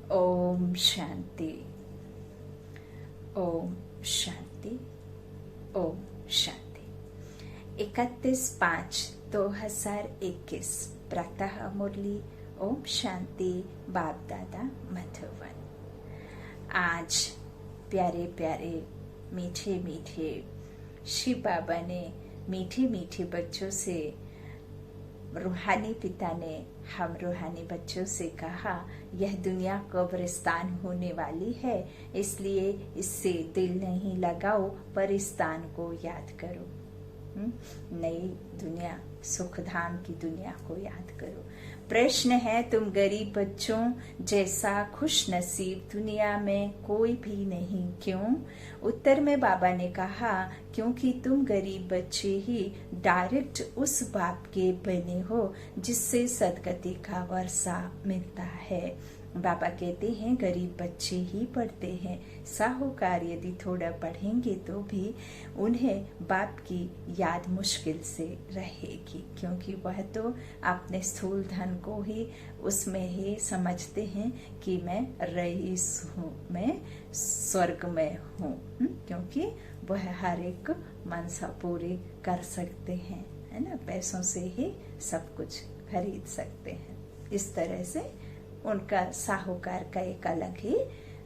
ओम शांति, ओम शांति, ओम शांति। 31/5/2021 प्रातः मुरली। ओम शांति। बाप दादा मधुबन। आज प्यारे प्यारे मीठे मीठे शिव बाबा ने मीठे मीठे बच्चों से, रूहानी पिता ने हम रूहानी बच्चों से कहा, यह दुनिया कब्रिस्तान होने वाली है, इसलिए इससे दिल नहीं लगाओ, पर इस स्थान को याद करो। नई दुनिया, सुखधाम की दुनिया को याद करो। प्रश्न है, तुम गरीब बच्चों जैसा खुश नसीब दुनिया में कोई भी नहीं, क्यों? उत्तर में बाबा ने कहा, क्योंकि तुम गरीब बच्चे ही डायरेक्ट उस बाप के बने हो जिससे सदगति का वर्षा मिलता है। बाबा कहते हैं गरीब बच्चे ही पढ़ते हैं, साहूकार यदि थोड़ा पढ़ेंगे तो भी उन्हें बाप की याद मुश्किल से रहेगी, क्योंकि वह तो अपने स्थूल धन को ही उसमें ही समझते हैं कि मैं रईस हूँ, मैं स्वर्ग में हूँ, क्योंकि वह हर एक मनसा पूरी कर सकते हैं, है ना। पैसों से ही सब कुछ खरीद सकते हैं। इस तरह से उनका साहूकार का एक अलग ही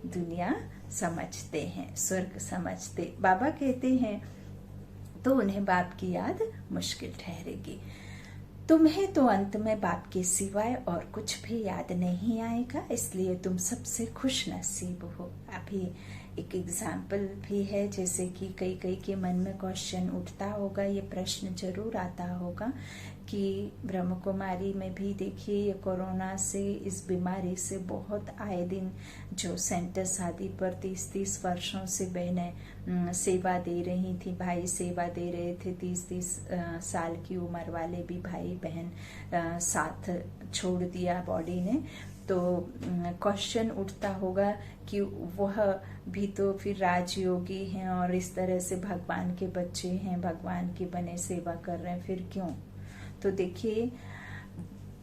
दुनिया समझते हैं, स्वर्ग समझते। बाबा कहते हैं तो उन्हें बाप की याद मुश्किल ठहरेगी। तुम्हें तो अंत में बाप के सिवाय और कुछ भी याद नहीं आएगा, इसलिए तुम सबसे खुश नसीब हो। अभी एक एग्जाम्पल भी है, जैसे कि कई के मन में क्वेश्चन उठता होगा, ये प्रश्न जरूर आता होगा कि ब्रह्म कुमारी में भी देखिए ये कोरोना से, इस बीमारी से बहुत आए दिन जो सेंटर शादी पर 30 वर्षों से बहनें सेवा दे रही थी, भाई सेवा दे रहे थे, 30 साल की उम्र वाले भी भाई बहन साथ छोड़ दिया बॉडी ने। तो क्वेश्चन उठता होगा कि वह भी तो फिर राजयोगी हैं और इस तरह से भगवान के बच्चे हैं, भगवान की बने सेवा कर रहे हैं, फिर क्यों? तो देखिए,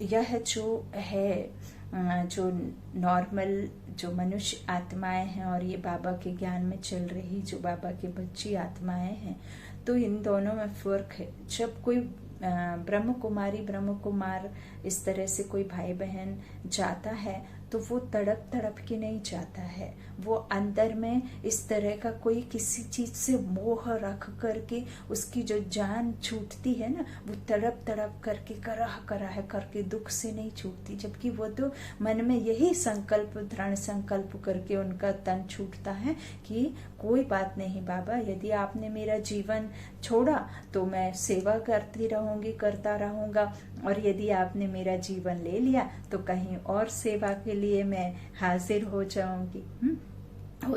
यह जो है, जो नॉर्मल जो मनुष्य आत्माएं हैं और ये बाबा के ज्ञान में चल रही जो बाबा के बच्ची आत्माएं हैं, तो इन दोनों में फर्क है। जब कोई ब्रह्म कुमारी ब्रह्म कुमार इस तरह से कोई भाई बहन जाता है तो वो तड़प के नहीं जाता है, वो अंदर में इस तरह का कोई किसी चीज से मोह रख करके उसकी जो जान छूटती है ना, वो तड़प करके कराह करके दुख से नहीं छूटती, जबकि वो तो मन में यही संकल्प, दृढ़ संकल्प करके उनका तन छूटता है कि कोई बात नहीं बाबा, यदि आपने मेरा जीवन छोड़ा तो मैं सेवा करता रहूंगा, और यदि आपने मेरा जीवन ले लिया तो कहीं और सेवा के लिए मैं हाजिर हो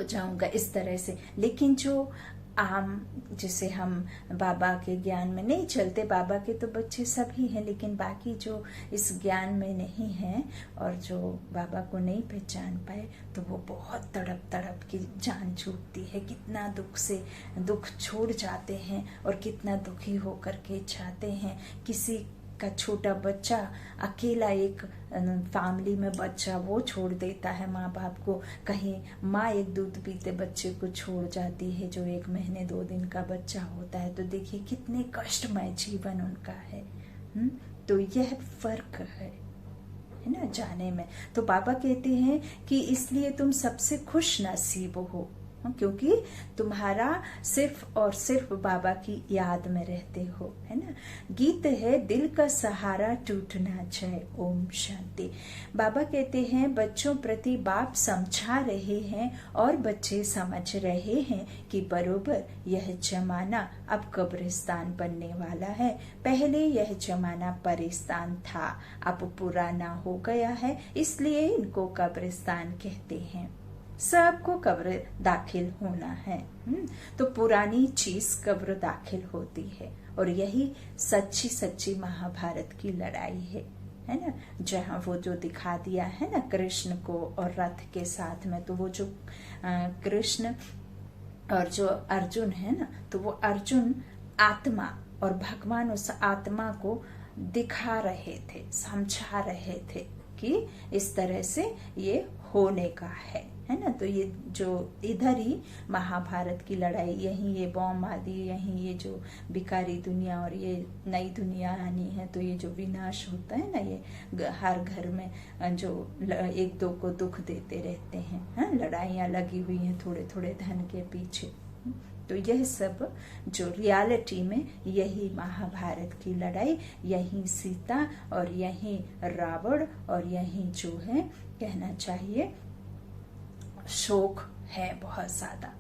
जाऊंगा, इस तरह से। लेकिन जो आम, जैसे हम बाबा के ज्ञान में नहीं चलते, बाबा के तो बच्चे सभी हैं, लेकिन बाकी जो इस ज्ञान में नहीं है और जो बाबा को नहीं पहचान पाए, तो वो बहुत तड़प की जान छूटती है, कितना दुख छोड़ जाते हैं और कितना दुखी होकर के चाहते हैं। किसी का छोटा बच्चा, अकेला एक फैमिली में बच्चा, वो छोड़ देता है माँ बाप को, कहीं माँ एक दूध पीते बच्चे को छोड़ जाती है जो 1 महीने 2 दिन का बच्चा होता है, तो देखिए कितने कष्टमय जीवन उनका है। तो यह फर्क है ना जाने में। तो बाबा कहते हैं कि इसलिए तुम सबसे खुश नसीब हो, क्योंकि तुम्हारा सिर्फ और सिर्फ बाबा की याद में रहते हो, है ना। गीत है, दिल का सहारा टूटना चाहे। ओम शांति। बाबा कहते हैं बच्चों प्रति बाप समझा रहे हैं और बच्चे समझ रहे हैं कि बरोबर यह जमाना अब कब्रिस्तान बनने वाला है। पहले यह जमाना परिस्तान था, अब पुराना हो गया है, इसलिए इनको कब्रिस्तान कहते हैं। सबको कब्र दाखिल होना है, तो पुरानी चीज कब्र दाखिल होती है, और यही सच्ची महाभारत की लड़ाई है ना। जहाँ वो जो दिखा दिया है ना कृष्ण को और रथ के साथ में, तो वो जो कृष्ण और जो अर्जुन है ना, तो वो अर्जुन आत्मा और भगवान उस आत्मा को दिखा रहे थे, समझा रहे थे कि इस तरह से ये होने का है ना। तो ये जो इधर ही महाभारत की लड़ाई, यही ये बॉम्ब आदि, यही ये जो बिकारी दुनिया और ये नई दुनिया आनी है, तो ये जो विनाश होता है ना, ये हर घर में जो एक दो को दुख देते रहते हैं, लड़ाइयाँ लगी हुई हैं थोड़े थोड़े धन के पीछे। तो यह सब जो रियलिटी में यही महाभारत की लड़ाई, यही सीता और यही रावण और यही जो है कहना चाहिए शोक है बहुत ज्यादा,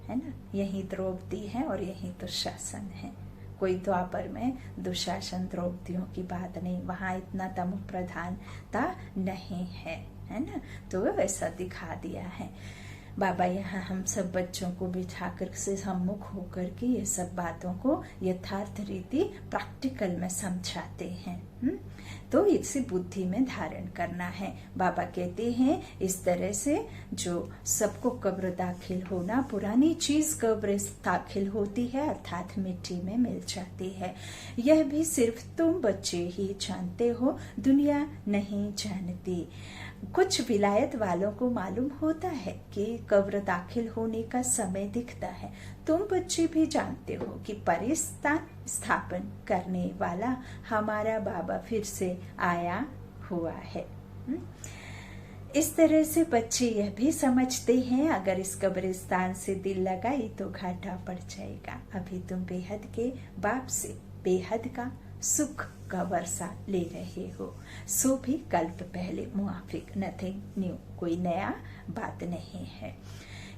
है ना। यही द्रौपदी है और यही दुशासन है। कोई द्वापर में दुशासन द्रौपदियों की बात नहीं, वहां इतना तम प्रधानता नहीं है ना। तो वैसा दिखा दिया है बाबा यहाँ हम सब बच्चों को बिठाकर से सम्मुख होकर के ये सब बातों को यथार्थ रीति प्रैक्टिकल में समझाते हैं। तो इसी बुद्धि में धारण करना है। बाबा कहते हैं इस तरह से जो सबको कब्र दाखिल होना, पुरानी चीज कब्र दाखिल होती है अर्थात मिट्टी में मिल जाती है। यह भी सिर्फ तुम बच्चे ही जानते हो, दुनिया नहीं जानती। कुछ विलायत वालों को मालूम होता है कि कब्र दाखिल होने का समय दिखता है। तुम बच्चे भी जानते हो कि परिस्थान स्थापन करने वाला हमारा बाबा फिर से आया हुआ है। इस तरह से बच्चे यह भी समझते हैं अगर इस कब्रिस्तान से दिल लगाई तो घाटा पड़ जाएगा। अभी तुम बेहद के बाप से बेहद का सुख का वर्षा ले रहे हो, सो भी कल्प पहले मुआफिक, नथिंग न्यू, कोई नया बात नहीं है।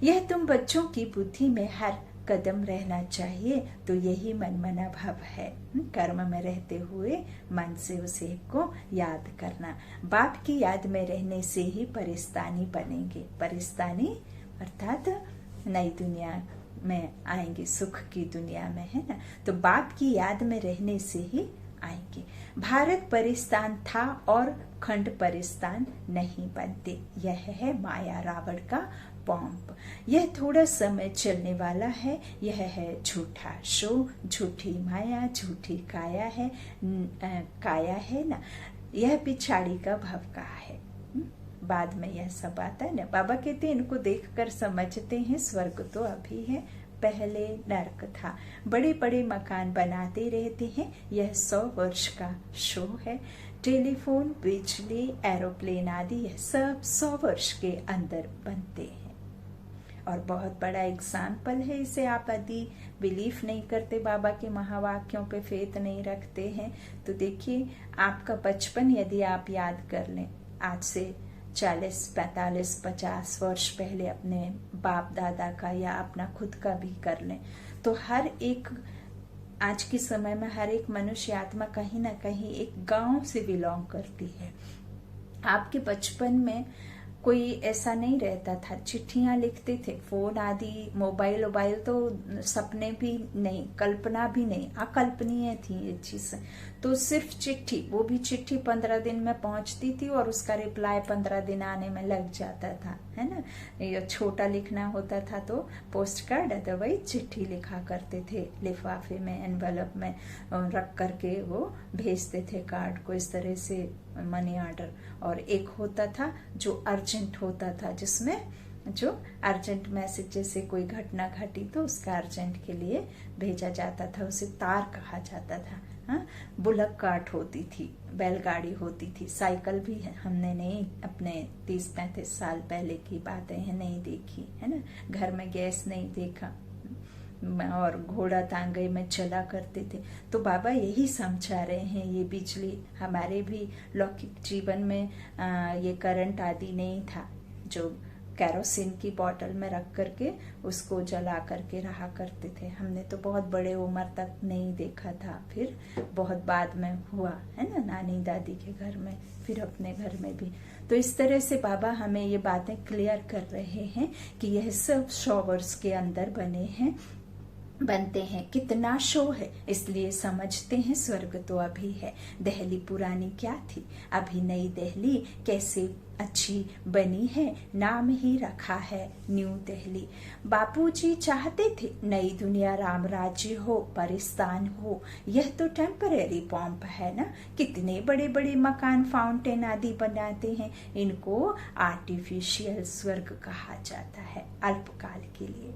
यह तुम बच्चों की बुद्धि में हर कदम रहना चाहिए। तो यही मनमना भाव है, कर्म में रहते हुए मन से उसे को याद करना। बाप की याद में रहने से ही परिस्तानी बनेंगे। परिस्तानी अर्थात नई दुनिया में आएंगे, सुख की दुनिया में, है ना। तो बाप की याद में रहने से ही आएंगे। भारत परिस्तान था और खंड परिस्तान नहीं बनते। यह है माया रावण का बॉम्ब। यह थोड़ा समय चलने वाला है। यह है झूठा शो, झूठी माया, झूठी काया है, काया है ना। यह पिछाड़ी का भव का है। बाद में यह सब आता है ना। बाबा कहते हैं इनको देखकर समझते हैं स्वर्ग तो अभी है, पहले नरक था। बड़े बड़े मकान बनाते रहते हैं। यह 100 वर्ष का शो है। टेलीफोन, बिजली, एरोप्लेन आदि यह सब 100 वर्ष के अंदर बनते हैं। और बहुत बड़ा एग्जाम्पल है इसे। आप यदि बिलीफ नहीं करते, बाबा के महावाक्यों पे फेथ नहीं रखते हैं, तो देखिए आपका बचपन यदि आप याद कर लें, आज से 40, 45, 50 वर्ष पहले अपने बाप दादा का या अपना खुद का भी कर लें, तो हर एक आज के समय में हर एक मनुष्य आत्मा कहीं ना कहीं एक गांव से बिलोंग करती है। आपके बचपन में कोई ऐसा नहीं रहता था, चिट्ठियां लिखते थे। फोन आदि मोबाइल तो सपने भी नहीं, कल्पना भी नहीं, अकल्पनीय थी ये चीज। तो सिर्फ चिट्ठी, वो भी चिट्ठी 15 दिन में पहुंचती थी और उसका रिप्लाई 15 दिन आने में लग जाता था, है ना। ये छोटा लिखना होता था तो पोस्ट कार्ड, अदरवाइज चिट्ठी लिखा करते थे, लिफाफे में, एनवेलप में रख करके वो भेजते थे कार्ड को, इस तरह से मनी ऑर्डर। और एक होता था जो अर्जेंट होता था, जिसमें जो अर्जेंट मैसेज, जैसे कोई घटना घटी तो उसका अर्जेंट के लिए भेजा जाता था, उसे तार कहा जाता था। हाँ, बुलक कार्ट होती थी, बैलगाड़ी होती थी, साइकिल भी है, हमने नहीं, अपने 30-35 साल पहले की बातें हैं, नहीं देखी, है ना। घर में गैस नहीं देखा और घोड़ा तांगे में चला करते थे। तो बाबा यही समझा रहे हैं, ये बिजली हमारे भी लौकिक जीवन में ये करंट आदि नहीं था, जो कैरोसिन की बोतल में रख करके उसको जला करके रहा करते थे। हमने तो बहुत बड़े उम्र तक नहीं देखा था, फिर बहुत बाद में हुआ, है ना, नानी दादी के घर में, फिर अपने घर में भी। तो इस तरह से बाबा हमें ये बातें क्लियर कर रहे हैं कि यह सब 100 वर्ष के अंदर बने हैं। बनते हैं, कितना शो है, इसलिए समझते हैं स्वर्ग तो अभी है। दिल्ली पुरानी क्या थी, अभी नई दिल्ली कैसे अच्छी बनी है, नाम ही रखा है न्यू दिल्ली। बापूजी चाहते थे नई दुनिया राम राज्य हो, परिस्तान हो। यह तो टेम्परेरी पॉम्प है ना, कितने बड़े बड़े मकान, फाउंटेन आदि बनाते हैं, इनको आर्टिफिशियल स्वर्ग कहा जाता है, अल्पकाल के लिए।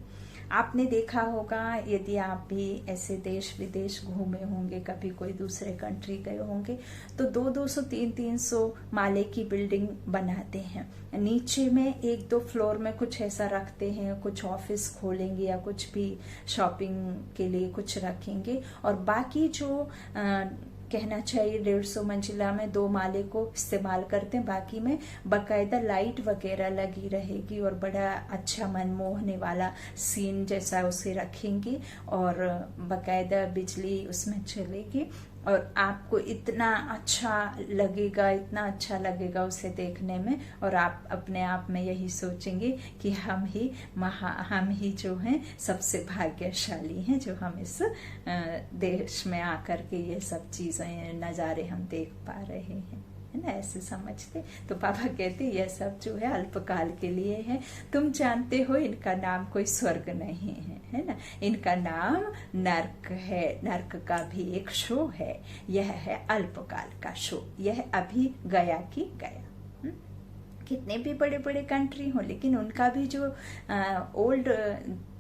आपने देखा होगा, यदि आप भी ऐसे देश विदेश घूमे होंगे, कभी कोई दूसरे कंट्री गए होंगे, तो 200-200 300-300 माले की बिल्डिंग बनाते हैं। नीचे में 1-2 फ्लोर में कुछ ऐसा रखते हैं, कुछ ऑफिस खोलेंगे या कुछ भी शॉपिंग के लिए कुछ रखेंगे, और बाकी जो कहना चाहिए 150 मंजिला में 2 माले को इस्तेमाल करते हैं, बाकी में बकायदा लाइट वगैरह लगी रहेगी और बड़ा अच्छा मनमोहने वाला सीन जैसा उसे रखेंगे और बकायदा बिजली उसमें चलेगी और आपको इतना अच्छा लगेगा उसे देखने में, और आप अपने आप में यही सोचेंगे कि हम ही जो हैं सबसे भाग्यशाली हैं जो हम इस देश में आकर के ये सब चीजें नजारे हम देख पा रहे हैं, है ना, ऐसे समझते। तो पापा कहते यह सब जो है अल्पकाल के लिए है, तुम जानते हो इनका नाम कोई स्वर्ग नहीं है ना, इनका नाम नर्क है, नर्क का भी एक शो है, यह है अल्पकाल का शो, यह अभी गया कि गया। कितने भी बड़े बड़े कंट्री हो, लेकिन उनका भी जो ओल्ड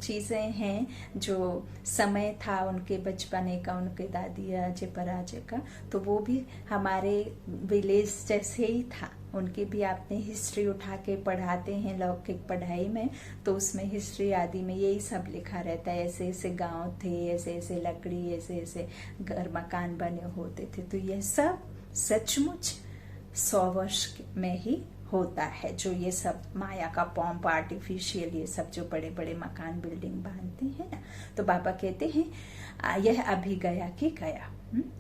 चीजें हैं, जो समय था उनके बचपने का, उनके दादी अजय पराजय का, तो वो भी हमारे विलेज जैसे ही था। उनकी भी आपने हिस्ट्री उठा के पढ़ाते हैं लौकिक पढ़ाई में, तो उसमें हिस्ट्री आदि में यही सब लिखा रहता है, ऐसे ऐसे गांव थे, ऐसे ऐसे लकड़ी, ऐसे ऐसे घर मकान बने होते थे। तो यह सब सचमुच 100 वर्ष में ही होता है, जो ये सब माया का पॉम्प, आर्टिफिशियल ये सब जो बड़े बड़े मकान बिल्डिंग बांधते हैं ना। तो बाबा कहते हैं यह अभी गया कि गया।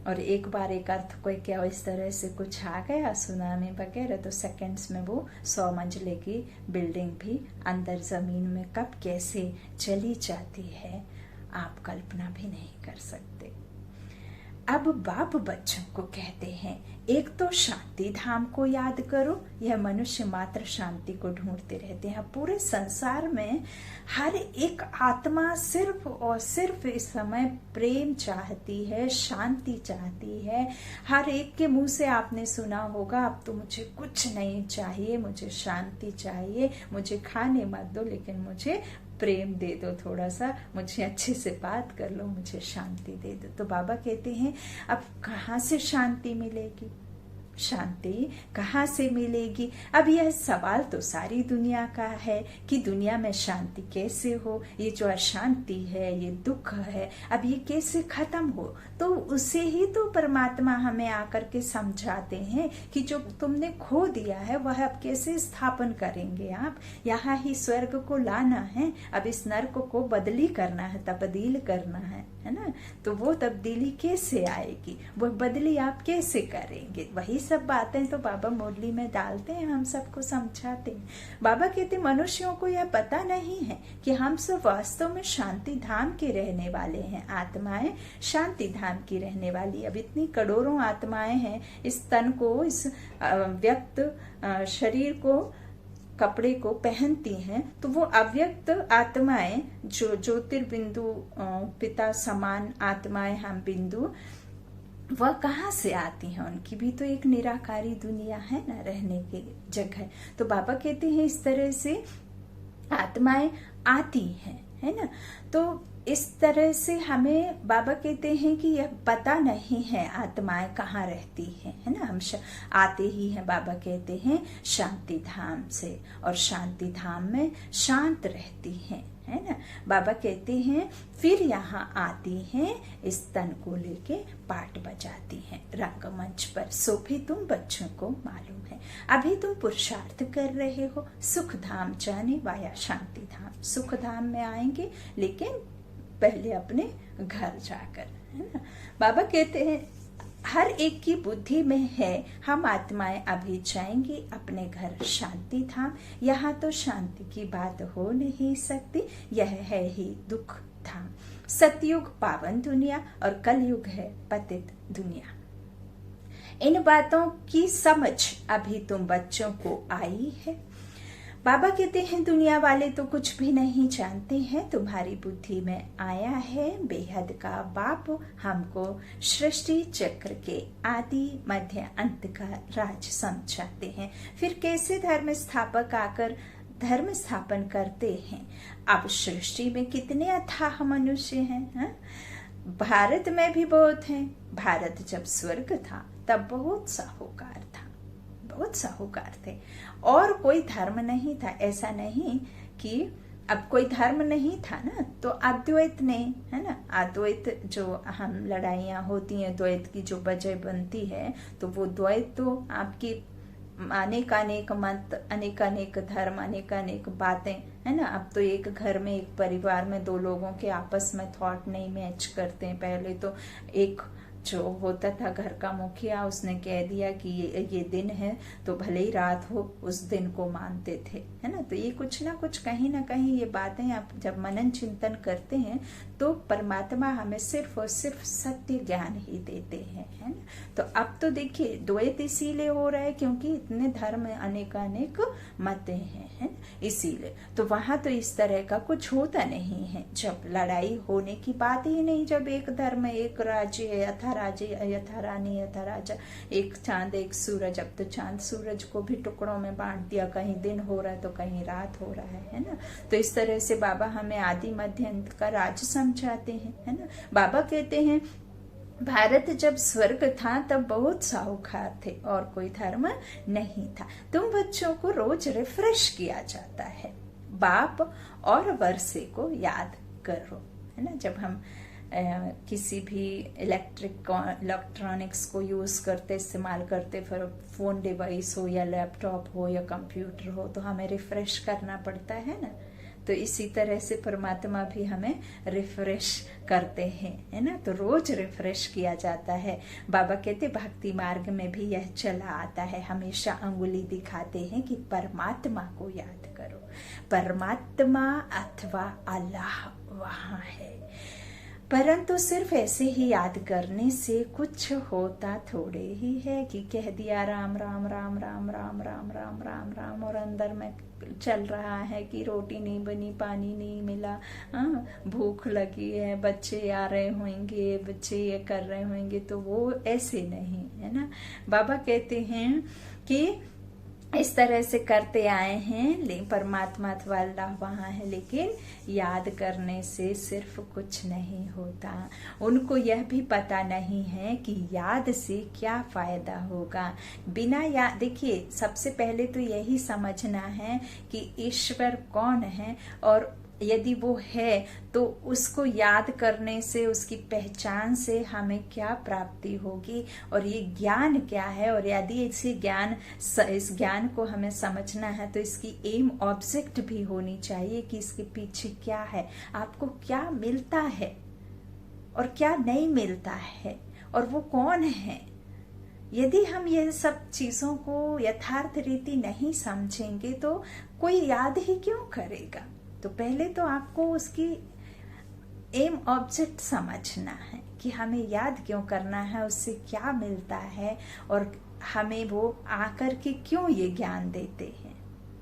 और एक बार एक अर्थ को क्या इस तरह से कुछ आ गया सुनामी वगैरह, तो सेकंड्स में वो 100 मंजिले की बिल्डिंग भी अंदर जमीन में कब कैसे चली जाती है, आप कल्पना भी नहीं कर सकते। अब बाप बच्चों को कहते हैं, एक तो शांति धाम को याद करो, यह मनुष्य मात्र शांति को ढूंढते रहते हैं। पूरे संसार में हर एक आत्मा सिर्फ और सिर्फ इस समय प्रेम चाहती है, शांति चाहती है। हर एक के मुंह से आपने सुना होगा, अब तो मुझे कुछ नहीं चाहिए, मुझे शांति चाहिए, मुझे खाने मत दो लेकिन मुझे प्रेम दे दो, थोड़ा सा मुझे अच्छे से बात कर लो, मुझे शांति दे दो। तो बाबा कहते हैं अब कहाँ से शांति मिलेगी, शांति कहाँ से मिलेगी? अब यह सवाल तो सारी दुनिया का है कि दुनिया में शांति कैसे हो, ये जो अशांति है, ये दुख है, अब ये कैसे खत्म हो? तो उसे ही तो परमात्मा हमें आकर के समझाते हैं कि जो तुमने खो दिया है वह अब कैसे स्थापन करेंगे आप। यहाँ ही स्वर्ग को लाना है, अब इस नर्क को बदली करना है, तब्दील करना है ना। तो वो तब्दीली कैसे आएगी, वो बदली आप कैसे करेंगे? वही सब बातें तो बाबा मुरली में डालते हैं, हम सबको समझाते हैं। बाबा कहते मनुष्यों को यह पता नहीं है कि हम सब वास्तव में शांति धाम के रहने वाले हैं, आत्माएं शांति धाम की रहने वाली। अब इतनी करोड़ों आत्माएं हैं, इस तन को, इस व्यक्त शरीर को, कपड़े को पहनती हैं, तो वो अव्यक्त आत्माएं जो ज्योतिर्बिंदु पिता समान आत्माएं, हम बिंदु, वह कहाँ से आती हैं? उनकी भी तो एक निराकारी दुनिया है ना, रहने की जगह। तो बाबा कहते हैं इस तरह से आत्माएं आती हैं, है ना। तो इस तरह से हमें बाबा कहते हैं कि यह पता नहीं है आत्माएं कहाँ रहती हैं, है ना। हम आते ही हैं, बाबा कहते हैं शांति धाम से, और शांति धाम में शांत रहती हैं, है ना। बाबा कहते हैं फिर यहाँ आती हैं, इस तन को लेके पाठ बजाती हैं रंगमंच पर। सो भी तुम बच्चों को मालूम है, अभी तुम पुरुषार्थ कर रहे हो सुख धाम जाने वाया शांति धाम। सुख धाम में आएंगे लेकिन पहले अपने घर जाकर, है ना। बाबा कहते हैं हर एक की बुद्धि में है, हम आत्माएं अभी जाएंगी अपने घर शांति धाम। यहाँ तो शांति की बात हो नहीं सकती, यह है ही दुख धाम। सतयुग पावन दुनिया और कलयुग है पतित दुनिया। इन बातों की समझ अभी तुम बच्चों को आई है। बाबा कहते हैं दुनिया वाले तो कुछ भी नहीं जानते हैं, तुम्हारी बुद्धि में आया है बेहद का बाप हमको सृष्टि चक्र के आदि मध्य अंत का राज समझाते हैं। फिर कैसे धर्म स्थापक आकर धर्म स्थापन करते हैं। अब सृष्टि में कितने अथाह मनुष्य हैं, हा? भारत में भी बहुत हैं। भारत जब स्वर्ग था तब बहुत साहूकार था, बहुत साहूकार थे और कोई धर्म नहीं था। ऐसा नहीं कि अब कोई धर्म नहीं था ना, तो अद्वैत ने, है ना, अद्वैत जो हम लड़ाइयाँ होती हैं, द्वैत की जो वजह बनती है, तो वो द्वैत तो आपकी अनेक मत, अनेक धर्म, अनेक बातें, है ना। अब तो एक घर में, एक परिवार में दो लोगों के आपस में थॉट नहीं मैच करते हैं। पहले तो एक जो होता था घर का मुखिया, उसने कह दिया कि ये दिन है तो भले ही रात हो, उस दिन को मानते थे, है ना। तो ये कुछ ना कुछ कहीं ना कहीं ये बातें आप जब मनन चिंतन करते हैं तो परमात्मा हमें सिर्फ और सिर्फ सत्य ज्ञान ही देते हैं, है ना। तो अब तो देखिए द्वैत इसीलिए हो रहा है क्योंकि इतने धर्म अनेक मतें हैं, है ना, इसीलिए। तो वहां तो इस तरह का कुछ होता नहीं है। जब लड़ाई होने की बात ही नहीं, जब एक धर्म, एक राज्य है, यथा राजे यथा रानी यथा राजा, एक चांद एक सूरज। अब तो चांद सूरज को भी टुकड़ों में बांट दिया, कहीं दिन हो रहा है तो कहीं रात हो रहा है ना। तो इस तरह से बाबा हमें आदि मध्य अंत का राज समझाते हैं, है ना। बाबा कहते हैं भारत जब स्वर्ग था तब बहुत साहूकार थे और कोई धर्म नहीं था। तुम बच्चों को रोज रिफ्रेश किया जाता है, बाप और वर्षे को याद करो, है ना। जब हम किसी भी इलेक्ट्रॉनिक्स को यूज करते, इस्तेमाल करते, फिर फोन डिवाइस हो या लैपटॉप हो या कंप्यूटर हो, तो हमें रिफ्रेश करना पड़ता है ना। तो इसी तरह से परमात्मा भी हमें रिफ्रेश करते हैं, है ना। तो रोज रिफ्रेश किया जाता है। बाबा कहते भक्ति मार्ग में भी यह चला आता है, हमेशा अंगुली दिखाते हैं कि परमात्मा को याद करो। परमात्मा अथवा अल्लाह वहां है, परंतु सिर्फ ऐसे ही याद करने से कुछ होता थोड़े ही है कि कह दिया राम राम राम राम राम राम राम राम राम और अंदर में चल रहा है कि रोटी नहीं बनी, पानी नहीं मिला, भूख लगी है, बच्चे आ रहे होंगे, बच्चे ये कर रहे होंगे, तो वो ऐसे नहीं है ना। बाबा कहते हैं कि इस तरह से करते आए हैं, परमात्मा अथवा अल्लाह वहां है, लेकिन याद करने से सिर्फ कुछ नहीं होता। उनको यह भी पता नहीं है कि याद से क्या फायदा होगा। बिना याद, देखिए सबसे पहले तो यही समझना है कि ईश्वर कौन है और यदि वो है तो उसको याद करने से, उसकी पहचान से हमें क्या प्राप्ति होगी और ये ज्ञान क्या है। और यदि इस ज्ञान को हमें समझना है तो इसकी एम ऑब्जेक्ट भी होनी चाहिए कि इसके पीछे क्या है, आपको क्या मिलता है और क्या नहीं मिलता है और वो कौन है। यदि हम ये सब चीजों को यथार्थ रीति नहीं समझेंगे तो कोई याद ही क्यों करेगा। तो पहले तो आपको उसकी एम ऑब्जेक्ट समझना है कि हमें याद क्यों करना है, उससे क्या मिलता है और हमें वो आकर के क्यों ये ज्ञान देते हैं,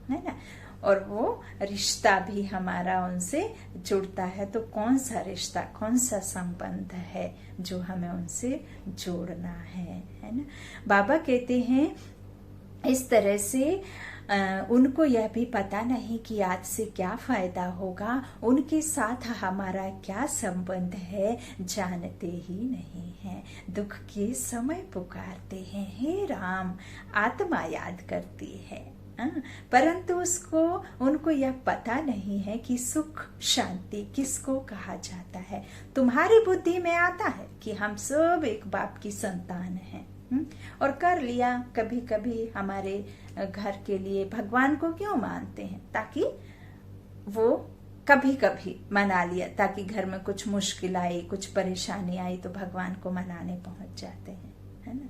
है ना। और वो रिश्ता भी हमारा उनसे जुड़ता है, तो कौन सा रिश्ता, कौन सा संबंध है जो हमें उनसे जोड़ना है ना। बाबा कहते हैं इस तरह से उनको यह भी पता नहीं कि आज से क्या फायदा होगा, उनके साथ हमारा क्या संबंध है जानते ही नहीं है। दुख के समय पुकारते हैं, हे राम, आत्मा याद करती है, परंतु उनको यह पता नहीं है कि सुख शांति किसको कहा जाता है। तुम्हारी बुद्धि में आता है कि हम सब एक बाप की संतान हैं और कर लिया। कभी कभी हमारे घर के लिए भगवान को क्यों मानते हैं, ताकि वो कभी कभी मना लिया, ताकि घर में कुछ मुश्किल आई, कुछ परेशानी आई तो भगवान को मनाने पहुंच जाते हैं, है ना,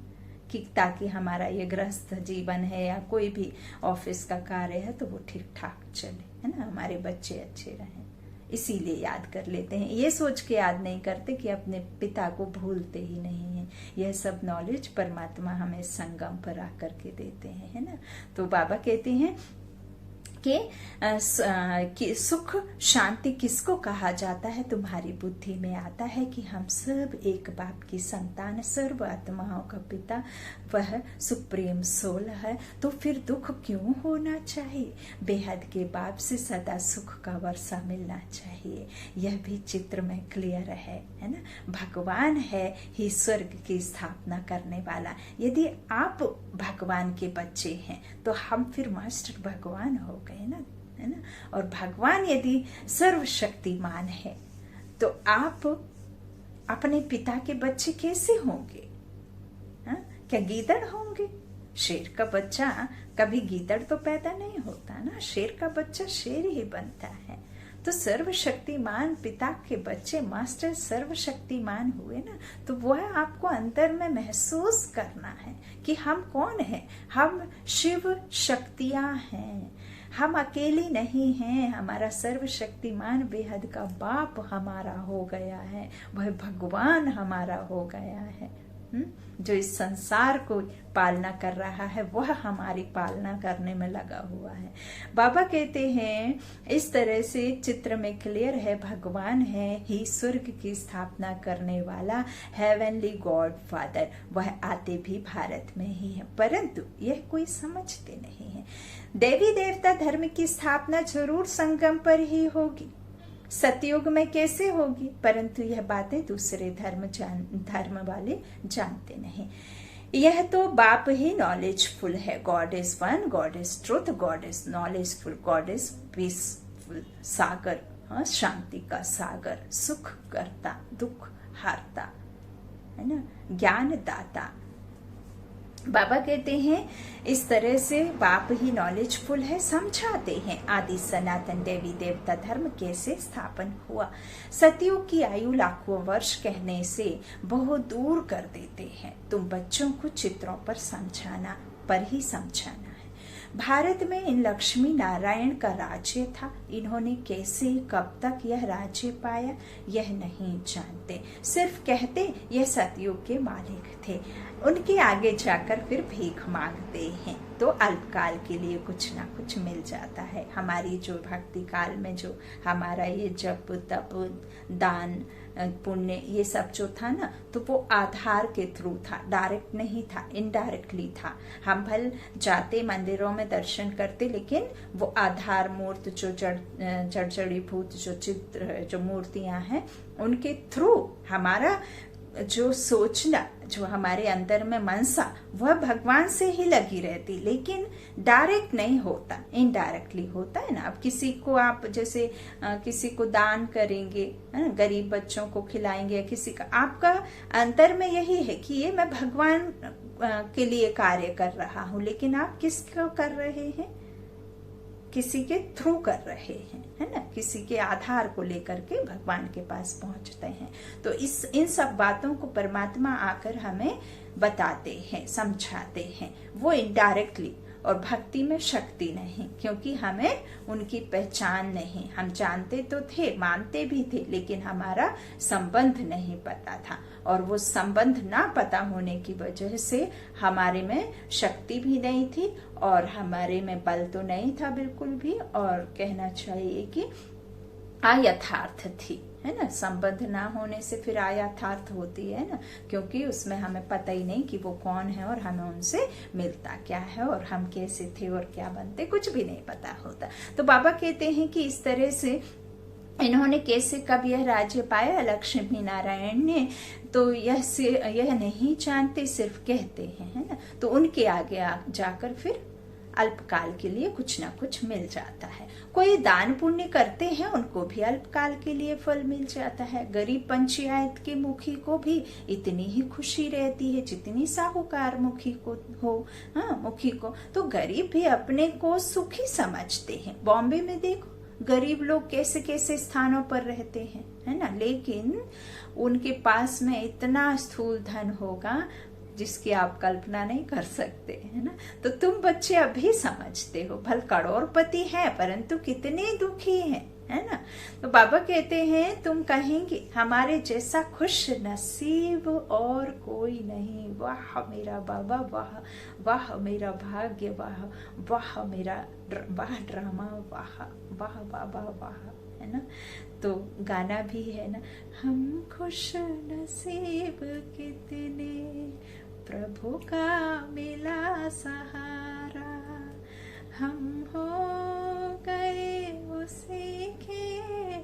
कि ताकि हमारा ये गृहस्थ जीवन है या कोई भी ऑफिस का कार्य है तो वो ठीक ठाक चले, है ना, हमारे बच्चे अच्छे रहें। इसीलिए याद कर लेते हैं, ये सोच के याद नहीं करते कि अपने पिता को भूलते ही नहीं हैं। यह सब नॉलेज परमात्मा हमें संगम पर आकर के देते हैं, है ना। तो बाबा कहते हैं कि सुख शांति किसको कहा जाता है, तुम्हारी बुद्धि में आता है कि हम सब एक बाप की संतान, सर्व आत्माओं का पिता वह सुप्रीम सोल है। तो फिर दुख क्यों होना चाहिए? बेहद के बाप से सदा सुख का वर्षा मिलना चाहिए। यह भी चित्र में क्लियर है ना। भगवान है ही स्वर्ग की स्थापना करने वाला। यदि आप भगवान के बच्चे हैं तो हम फिर मास्टर भगवान हो गए ना, है ना। और भगवान यदि सर्वशक्तिमान है तो आप अपने पिता के बच्चे कैसे होंगे? हा? क्या गीदड़ होंगे? शेर का बच्चा कभी गीदड़ तो पैदा नहीं होता ना, शेर का बच्चा शेर ही बनता है। तो सर्वशक्तिमान पिता के बच्चे मास्टर सर्वशक्तिमान हुए ना, तो वह आपको अंतर में महसूस करना है कि हम कौन हैं। हम शिव शक्तियां हैं, हम अकेली नहीं हैं। हमारा सर्वशक्तिमान बेहद का बाप हमारा हो गया है, वह भगवान हमारा हो गया है। जो इस संसार को पालना कर रहा है वह हमारी पालना करने में लगा हुआ है। बाबा कहते हैं इस तरह से चित्र में क्लियर है, भगवान है ही स्वर्ग की स्थापना करने वाला हेवनली गॉड फादर। वह आते भी भारत में ही है, परंतु यह कोई समझते नहीं है। देवी देवता धर्म की स्थापना जरूर संगम पर ही होगी, सतयुग में कैसे होगी, परंतु यह बातें दूसरे धर्म वाले जानते नहीं। यह तो बाप ही नॉलेजफुल है। God is one, God is truth, God is knowledgeful, God is peaceful. सागर, शांति का सागर, सुख करता, दुख हारता, है ना, ज्ञान दाता। बाबा कहते हैं इस तरह से बाप ही नॉलेजफुल है, समझाते हैं आदि सनातन देवी देवता धर्म कैसे स्थापन हुआ। सतयुग की आयु लाखों वर्ष कहने से बहुत दूर कर देते हैं। तुम बच्चों को चित्रों पर समझाना पर ही समझाना है। भारत में इन लक्ष्मी नारायण का राज्य था। इन्होंने कैसे कब तक यह राज्य पाया यह नहीं जानते, सिर्फ कहते यह सतयुग के मालिक थे। उनके आगे जाकर फिर भीख मांगते हैं तो अल्पकाल के लिए कुछ ना कुछ मिल जाता है। हमारी जो भक्ति काल में जो हमारा ये जप तप दान पुण्य ये सब जो था ना, तो वो आधार के थ्रू था, डायरेक्ट नहीं था, इनडायरेक्टली था। हम भल जाते मंदिरों में दर्शन करते, लेकिन वो आधार मूर्त जो जड़ीभूत जो चित्र जो मूर्तियां हैं उनके थ्रू हमारा जो सोचना, जो हमारे अंदर में मनसा, वह भगवान से ही लगी रहती, लेकिन डायरेक्ट नहीं होता, इनडायरेक्टली होता है ना। अब किसी को आप जैसे किसी को दान करेंगे, है ना, गरीब बच्चों को खिलाएंगे, या किसी का, आपका अंतर में यही है कि ये मैं भगवान के लिए कार्य कर रहा हूं, लेकिन आप किसको कर रहे हैं? किसी के थ्रू कर रहे हैं, है ना, किसी के आधार को लेकर के भगवान के पास पहुंचते हैं। तो इन सब बातों को परमात्मा आकर हमें बताते हैं, समझाते हैं, वो इनडायरेक्टली। और भक्ति में शक्ति नहीं, क्योंकि हमें उनकी पहचान नहीं। हम जानते तो थे, मानते भी थे, लेकिन हमारा संबंध नहीं पता था। और वो संबंध ना पता होने की वजह से हमारे में शक्ति भी नहीं थी और हमारे में बल तो नहीं था बिल्कुल भी, और कहना चाहिए कि अयथार्थ थी, है ना। संबंध ना होने से फिर अयथार्थ होती है ना, क्योंकि उसमें हमें पता ही नहीं कि वो कौन है और हमें उनसे मिलता क्या है और हम कैसे थे और क्या बनते, कुछ भी नहीं पता होता। तो बाबा कहते हैं कि इस तरह से इन्होंने कैसे कब यह राज्य पाया लक्ष्मी नारायण ने, तो यह नहीं जानते, सिर्फ कहते हैं, है ना। तो उनके आगे जाकर फिर अल्पकाल के लिए कुछ ना कुछ मिल जाता है। कोई दान पुण्य करते हैं, उनको भी अल्पकाल के लिए फल मिल जाता है। गरीब पंचायत के मुखी को भी इतनी ही खुशी रहती है जितनी साहूकार मुखी को हो, मुखी को। तो गरीब भी अपने को सुखी समझते हैं। बॉम्बे में देखो गरीब लोग कैसे कैसे स्थानों पर रहते हैं, है ना, लेकिन उनके पास में इतना स्थूल धन होगा जिसकी आप कल्पना नहीं कर सकते, है ना। तो तुम बच्चे अभी समझते हो, भल करोड़पति है परंतु कितने दुखी हैं, है ना। तो बाबा कहते हैं तुम कहेंगे हमारे जैसा खुश नसीब और कोई नहीं। वाह मेरा बाबा, वाह वाह मेरा भाग्य, वाह वाह मेरा वाह ड्रामा, वाह वाह बाबा वाह, है ना। तो गाना भी है ना, हम खुश नसीब कितने, प्रभु का मिला सहारा, हम हो गए उसी के,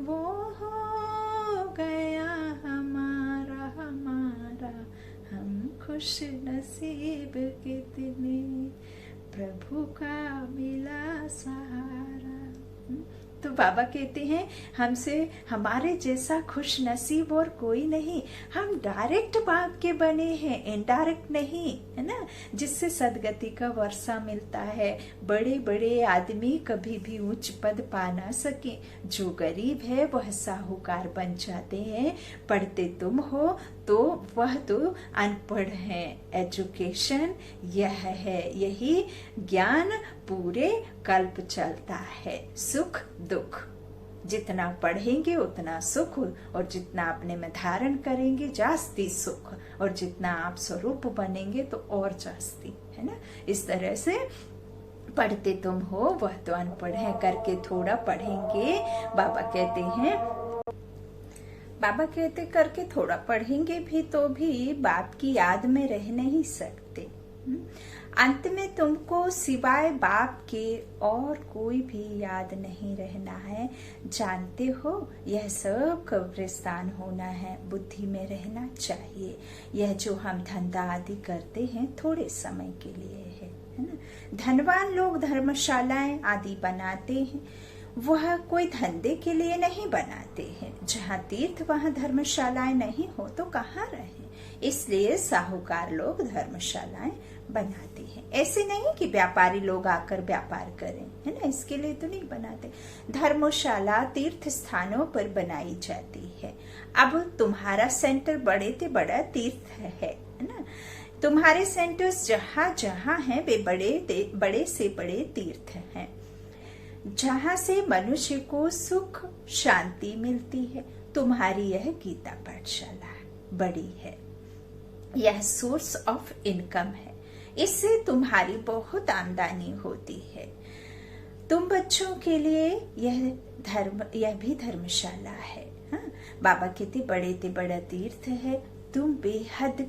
वो हो गया हमारा हमारा, हम खुश नसीब कितने, प्रभु का मिला सहारा। तो बाबा कहते हैं हमसे हमारे जैसा खुश नसीब और कोई नहीं। हम डायरेक्ट बाप के बने हैं, इनडायरेक्ट नहीं, है ना, जिससे सदगति का वर्षा मिलता है। बड़े बड़े आदमी कभी भी उच्च पद पा ना सके, जो गरीब है वह साहूकार बन जाते हैं। पढ़ते तुम हो तो वह तो अनपढ़ है। एजुकेशन यह है, यही ज्ञान पूरे कल्प चलता है। सुख दुख, जितना पढ़ेंगे उतना सुख, और जितना अपने में धारण करेंगे जास्ती सुख, और जितना आप स्वरूप बनेंगे तो और जास्ती, है ना। इस तरह से पढ़ते तुम हो वह तो अनपढ़ है करके थोड़ा पढ़ेंगे। बाबा कहते करके थोड़ा पढ़ेंगे भी तो भी बाप की याद में रह नहीं सकते। अंत में तुमको सिवाय बाप के और कोई भी याद नहीं रहना है। जानते हो यह सब कब्रिस्तान होना है, बुद्धि में रहना चाहिए। यह जो हम धंधा आदि करते हैं थोड़े समय के लिए है ना। धनवान लोग धर्मशालाएं आदि बनाते हैं, वह कोई धंधे के लिए नहीं बनाते हैं। जहाँ तीर्थ वहाँ धर्मशालाएं नहीं हो तो कहाँ रहे। इसलिए साहूकार लोग धर्मशालाएं बनाते हैं। ऐसे नहीं कि व्यापारी लोग आकर व्यापार करें, है ना, इसके लिए तो नहीं बनाते। धर्मशाला तीर्थ स्थानों पर बनाई जाती है। अब तुम्हारा सेंटर बड़े से बड़ा तीर्थ है ना। तुम्हारे सेंटर्स जहाँ जहाँ हैं वे बड़े से बड़े तीर्थ हैं, जहाँ से मनुष्य को सुख शांति मिलती है। तुम्हारी यह गीता पाठशाला बड़ी है, यह सोर्स ऑफ इनकम है। इससे तुम्हारी बहुत आमदनी होती है। तुम बच्चों के लिए यह भी धर्मशाला है। हाँ? बाबा कहते बड़े ते बड़ा तीर्थ है। तुम बेहद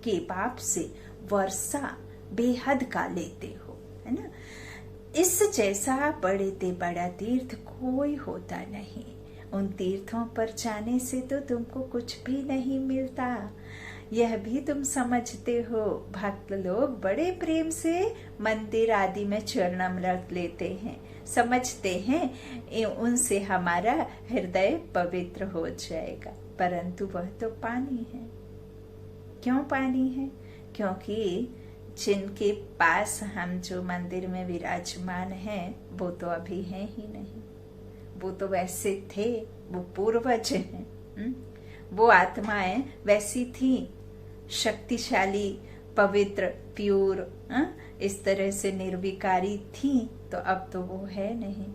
के बाप से वर्षा बेहद का लेते हो, है ना। इस जैसा बड़े ते बड़ा तीर्थ कोई होता नहीं। उन तीर्थों पर जाने से तो तुमको कुछ भी नहीं मिलता, यह भी तुम समझते हो। भक्त लोग बड़े प्रेम से मंदिर आदि में चरणामृत लेते हैं, समझते हैं उनसे हमारा हृदय पवित्र हो जाएगा, परंतु वह तो पानी है। क्यों पानी है? क्योंकि जिनके पास हम जो मंदिर में विराजमान हैं वो तो अभी हैं ही नहीं। वो तो वैसे थे, वो पूर्वज हैं। वो आत्माएं वैसी थी, शक्तिशाली, पवित्र, प्योर, इस तरह से निर्विकारी थी। तो अब तो वो है नहीं।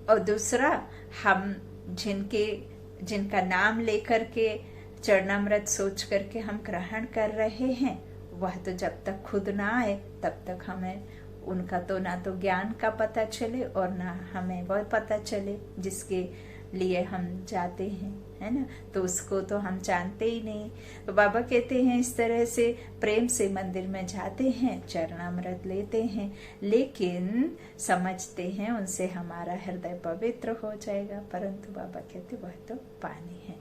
और दूसरा, हम जिनका नाम लेकर के चरणामृत सोच करके हम ग्रहण कर रहे हैं, वह तो जब तक खुद ना आए तब तक हमें उनका तो ना तो ज्ञान का पता चले और ना हमें वह पता चले जिसके लिए हम जाते हैं, है ना। तो उसको तो हम जानते ही नहीं। तो बाबा कहते हैं इस तरह से प्रेम से मंदिर में जाते हैं, चरणामृत लेते हैं, लेकिन समझते हैं उनसे हमारा हृदय पवित्र हो जाएगा। परंतु बाबा कहते वह तो पानी है।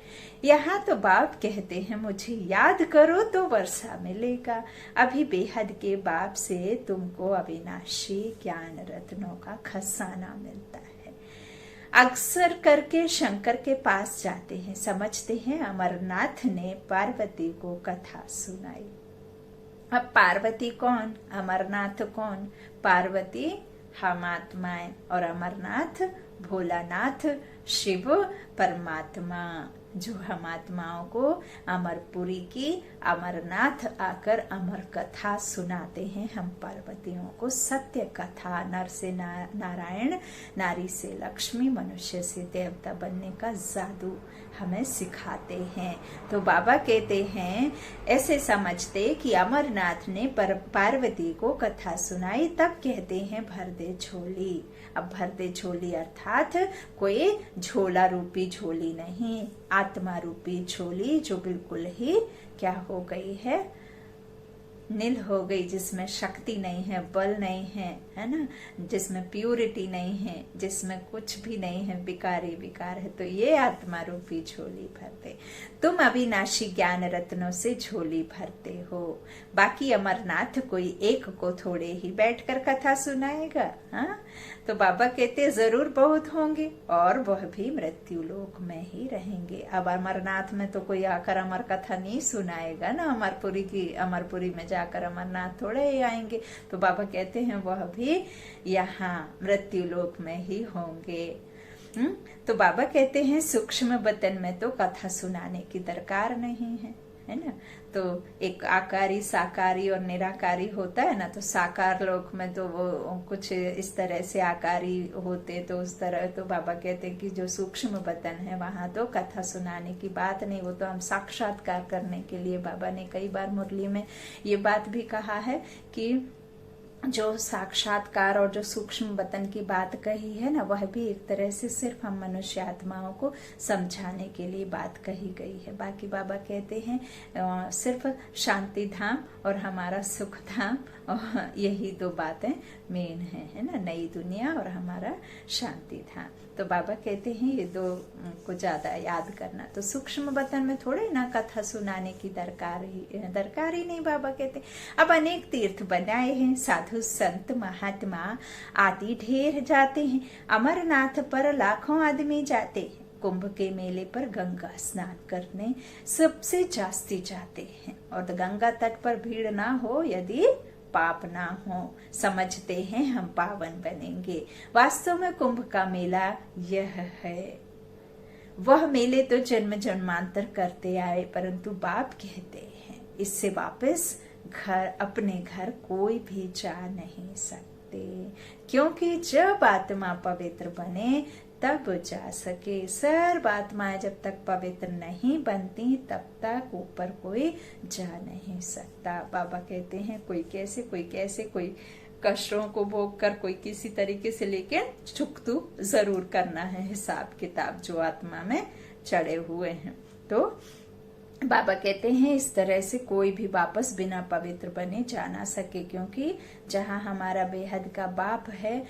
यहाँ तो बाप कहते हैं मुझे याद करो तो वर्षा मिलेगा। अभी बेहद के बाप से तुमको अविनाशी ज्ञान रत्नों का खजाना मिलता है। अक्सर करके शंकर के पास जाते हैं, समझते हैं अमरनाथ ने पार्वती को कथा सुनाई। अब पार्वती कौन, अमरनाथ कौन? पार्वती हम आत्माएं और अमरनाथ भोलानाथ शिव परमात्मा, जो हम आत्माओं को अमरपुरी की अमरनाथ आकर अमर कथा सुनाते हैं। हम पार्वतियों को सत्य कथा, नर से नारायण, नारी से लक्ष्मी, मनुष्य से देवता बनने का जादू हमें सिखाते हैं। तो बाबा कहते हैं ऐसे समझते कि अमरनाथ ने पार्वती को कथा सुनाई, तब कहते हैं भर दे झोली। अब भर दे झोली अर्थात कोई झोला रूपी झोली नहीं, आत्मा रूपी झोली जो बिल्कुल ही क्या हो गई है, नील हो गई, जिसमें शक्ति नहीं है, बल नहीं है, है ना, जिसमें प्यूरिटी नहीं है, जिसमें कुछ भी नहीं है, विकारी विकार है। तो ये आत्मा रूपी झोली भरते। तुम अविनाशी ज्ञान रत्नों से झोली भरते हो। बाकी अमरनाथ कोई एक को थोड़े ही बैठकर कथा सुनाएगा। हाँ, तो बाबा कहते जरूर बहुत होंगे और वह भी मृत्यु लोक में ही रहेंगे। अब अमरनाथ में तो कोई आकर अमर कथा नहीं सुनाएगा ना, अमरपुरी में जाकर अमरनाथ थोड़े ही आएंगे। तो बाबा कहते हैं वह भी यहाँ मृत्यु लोक में ही होंगे। तो बाबा कहते हैं सूक्ष्म वतन में तो कथा सुनाने की दरकार नहीं है ना। तो एक आकारी, साकारी और निराकारी होता है ना। तो साकार लोक में तो वो कुछ इस तरह से आकारी होते, तो उस तरह तो बाबा कहते हैं कि जो सूक्ष्म वतन है वहां तो कथा सुनाने की बात नहीं, वो तो हम साक्षात्कार करने के लिए। बाबा ने कई बार मुरली में ये बात भी कहा है कि जो साक्षात्कार और जो सूक्ष्म वतन की बात कही है ना, वह भी एक तरह से सिर्फ हम मनुष्य आत्माओं को समझाने के लिए बात कही गई है। बाकी बाबा कहते हैं सिर्फ शांति धाम और हमारा सुख धाम, और यही दो बातें मेन है ना, नई दुनिया और हमारा शांति धाम। तो बाबा कहते हैं ये दो को ज्यादा याद करना। तो सूक्ष्म वतन में थोड़े ना कथा सुनाने की दरकार ही नहीं। बाबा कहते अब अनेक तीर्थ बनाए हैं, साधु संत महात्मा आदि ढेर जाते हैं। अमरनाथ पर लाखों आदमी जाते हैं। कुंभ के मेले पर गंगा स्नान करने सबसे जास्ती जाते हैं। और गंगा तट पर भीड़ ना हो यदि पाप ना हो, समझते हैं हम पावन बनेंगे। वास्तव में कुंभ का मेला यह है। वह मेले तो जन्म जन्मांतर करते आए, परंतु बाप कहते हैं इससे वापस अपने घर कोई भी जा नहीं सकते, क्योंकि जब आत्मा पवित्र बने तब जा सके। सर्व आत्माएं जब तक पवित्र नहीं बनती तब तक ऊपर कोई जा नहीं सकता। बाबा कहते हैं कोई कैसे कोई कष्टों को भोग कर, कोई किसी तरीके से, लेकिन चुक तो जरूर करना है हिसाब किताब जो आत्मा में चढ़े हुए हैं। तो बाबा कहते हैं इस तरह से कोई भी वापस बिना पवित्र बने जा ना सके, क्योंकि जहाँ हमारा बेहद का बाप है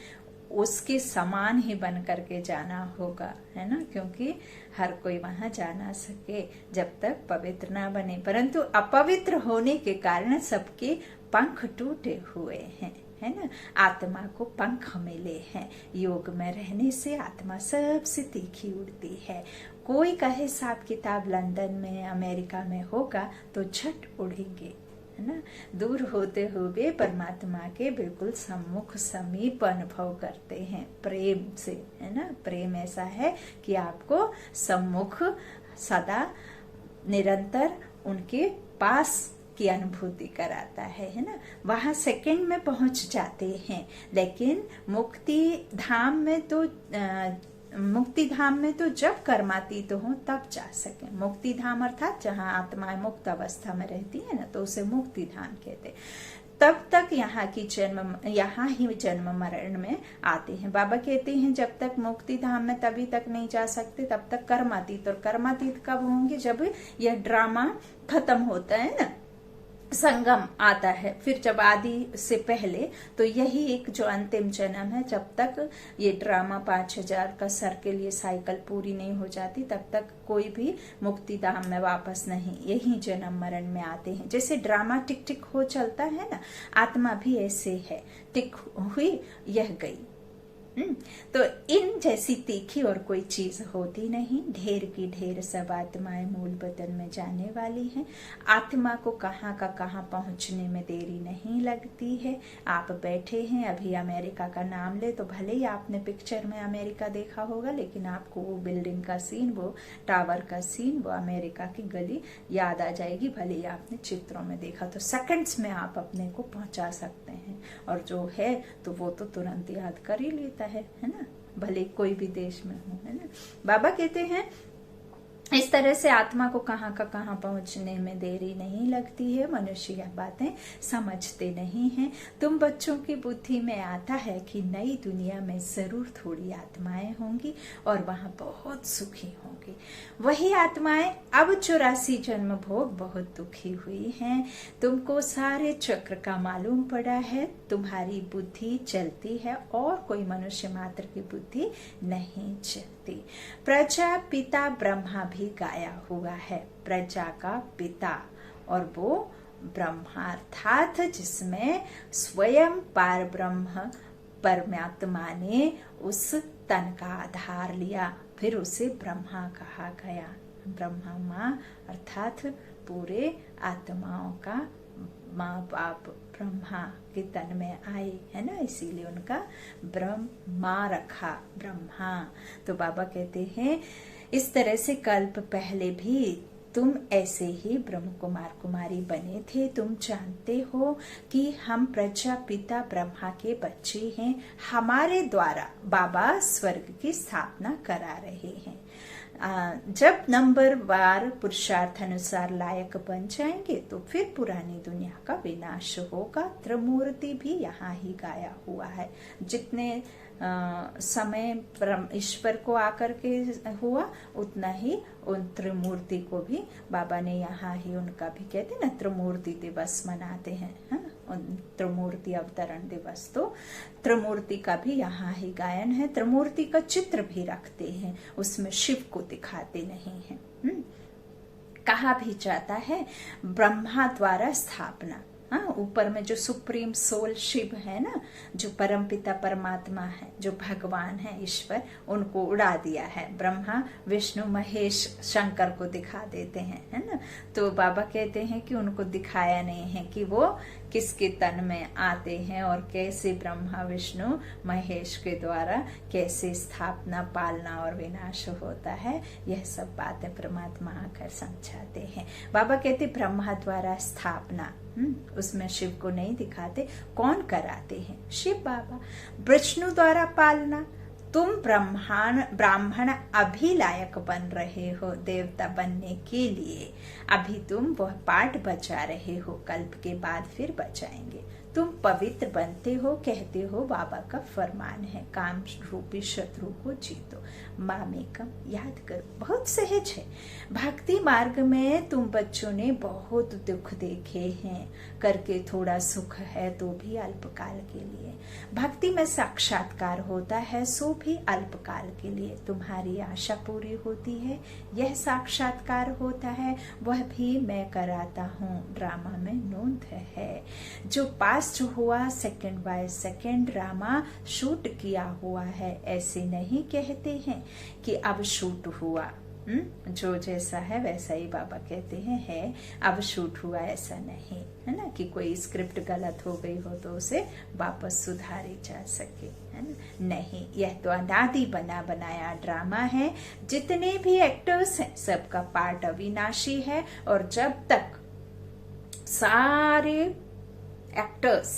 उसके समान ही बन करके जाना होगा, है ना, क्योंकि हर कोई वहां जा ना सके जब तक पवित्र ना बने। परंतु अपवित्र होने के कारण सबके पंख टूटे हुए हैं, है ना। आत्मा को पंख मिले हैं। योग में रहने से आत्मा सबसे तीखी उड़ती है। कोई का हिसाब किताब लंदन में, अमेरिका में होगा तो झट उड़ेंगे, है ना। दूर होते हुए परमात्मा के बिल्कुल सम्मुख समीप अनुभव करते हैं प्रेम से, है ना। प्रेम ऐसा है कि आपको सम्मुख सदा निरंतर उनके पास की अनुभूति कराता है ना। वहां सेकंड में पहुंच जाते हैं। लेकिन मुक्ति धाम में तो जब कर्मातीत हो तब जा सके। मुक्ति धाम अर्थात जहाँ आत्माएं मुक्त अवस्था में रहती है ना, तो उसे मुक्ति धाम कहते। तब तक यहाँ ही जन्म मरण में आते हैं। बाबा कहते हैं जब तक मुक्ति धाम में तभी तक नहीं जा सकते तब तक कर्मातीत। और कर्मातीत कब होंगे? जब यह ड्रामा खत्म होता है ना, संगम आता है। फिर जब आदि से पहले तो यही एक जो अंतिम जन्म है, जब तक ये ड्रामा 5000 का सर्किल, ये साइकिल पूरी नहीं हो जाती तब तक कोई भी मुक्ति धाम में वापस नहीं, यही जन्म मरण में आते हैं। जैसे ड्रामा टिक टिक हो चलता है ना, आत्मा भी ऐसे है, टिक हुई यह गई, तो इन जैसी तीखी और कोई चीज होती नहीं। ढेर की ढेर सब आत्माएं मूल वतन में जाने वाली हैं। आत्मा को कहाँ का कहाँ पहुंचने में देरी नहीं लगती है। आप बैठे हैं, अभी अमेरिका का नाम ले तो भले ही आपने पिक्चर में अमेरिका देखा होगा, लेकिन आपको वो बिल्डिंग का सीन, वो टावर का सीन, वो अमेरिका की गली याद आ जाएगी। भले ही आपने चित्रों में देखा, तो सेकंड्स में आप अपने को पहुंचा सकते हैं। और जो है तो वो तो तुरंत याद कर ही लेता है ना, भले कोई भी देश में हो, है ना। बाबा कहते हैं इस तरह से आत्मा को कहाँ का कहाँ पहुंचने में देरी नहीं लगती है। मनुष्य यह बातें समझते नहीं हैं। तुम बच्चों की बुद्धि में आता है कि नई दुनिया में जरूर थोड़ी आत्माएं होंगी और वहां बहुत सुखी होंगी। वही आत्माएं अब 84 जन्म भोग बहुत दुखी हुई हैं। तुमको सारे चक्र का मालूम पड़ा है। तुम्हारी बुद्धि चलती है और कोई मनुष्य मात्र की बुद्धि नहीं चलती। प्रजा पिता ब्रह्मा भी गाया हुआ है। प्रजा का पिता और वो ब्रह्मार्थात जिसमें स्वयं पार ब्रह्म परमात्मा ने उस तन का आधार लिया, फिर उसे ब्रह्मा कहा गया। ब्रह्मा अर्थात पूरे आत्माओं का माँ बाप ब्रह्मा के तन में आए, है ना, इसीलिए उनका ब्रह्मा रखा, ब्रह्मा। तो बाबा कहते हैं इस तरह से कल्प पहले भी तुम ऐसे ही ब्रह्म कुमार कुमारी बने थे। तुम जानते हो कि हम प्रजापिता ब्रह्मा के बच्चे हैं। हमारे द्वारा बाबा स्वर्ग की स्थापना करा रहे हैं। जब नंबर वार पुरुषार्थ अनुसार लायक बन जाएंगे तो फिर पुरानी दुनिया का विनाश होगा। त्रिमूर्ति भी यहाँ ही गाया हुआ है। जितने समय ईश्वर को आकर के हुआ, उतना ही उन त्रिमूर्ति को भी बाबा ने यहाँ ही, उनका भी कहते ना त्रिमूर्ति दिवस मनाते हैं, है ना, त्रिमूर्ति अवतरण दिवस। तो त्रिमूर्ति का भी यहाँ ही गायन है। त्रिमूर्ति का चित्र भी रखते हैं, उसमें शिव को दिखाते नहीं है। कहा भी जाता है ब्रह्मा द्वारा स्थापना। ऊपर में जो सुप्रीम सोल शिव है ना, जो परमपिता परमात्मा है, जो भगवान है, ईश्वर, उनको उड़ा दिया है। ब्रह्मा विष्णु महेश शंकर को दिखा देते हैं, है ना। तो बाबा कहते हैं कि उनको दिखाया नहीं है कि वो किसके तन में आते हैं और कैसे ब्रह्मा विष्णु महेश के द्वारा कैसे स्थापना, पालना और विनाश होता है। यह सब बातें परमात्मा आकर समझाते हैं। बाबा कहते ब्रह्मा द्वारा स्थापना, उसमें शिव को नहीं दिखाते। कौन कराते हैं? शिव बाबा। विष्णु द्वारा पालना, तुम ब्राह्मण अभी लायक बन रहे हो देवता बनने के लिए। अभी तुम वह पाठ बचा रहे हो, कल्प के बाद फिर बचाएंगे। तुम पवित्र बनते हो, कहते हो बाबा का फरमान है, काम रूपी शत्रु को जीतो। मामेकम याद करो, बहुत सहज है। भक्ति मार्ग में तुम बच्चों ने बहुत दुख देखे हैं, करके थोड़ा सुख है तो भी अल्पकाल के लिए। भक्ति में साक्षात्कार होता है, सो भी अल्पकाल के लिए। तुम्हारी आशा पूरी होती है, यह साक्षात्कार होता है, वह भी मैं कराता हूँ। ड्रामा में नोंद है, जो पास्ट हुआ second by second drama shoot किया हुआ है। ऐसे नहीं कहते हैं कि अब शूट हुआ, जो जैसा है वैसा ही बाबा कहते हैं है, अब शूट हुआ, ऐसा नहीं है ना, कि कोई स्क्रिप्ट गलत हो गई हो तो उसे वापस सुधारी जा सके, है ना। नहीं, यह तो अनादि बना बनाया ड्रामा है। जितने भी एक्टर्स हैं सबका पार्ट अविनाशी है, और जब तक सारे एक्टर्स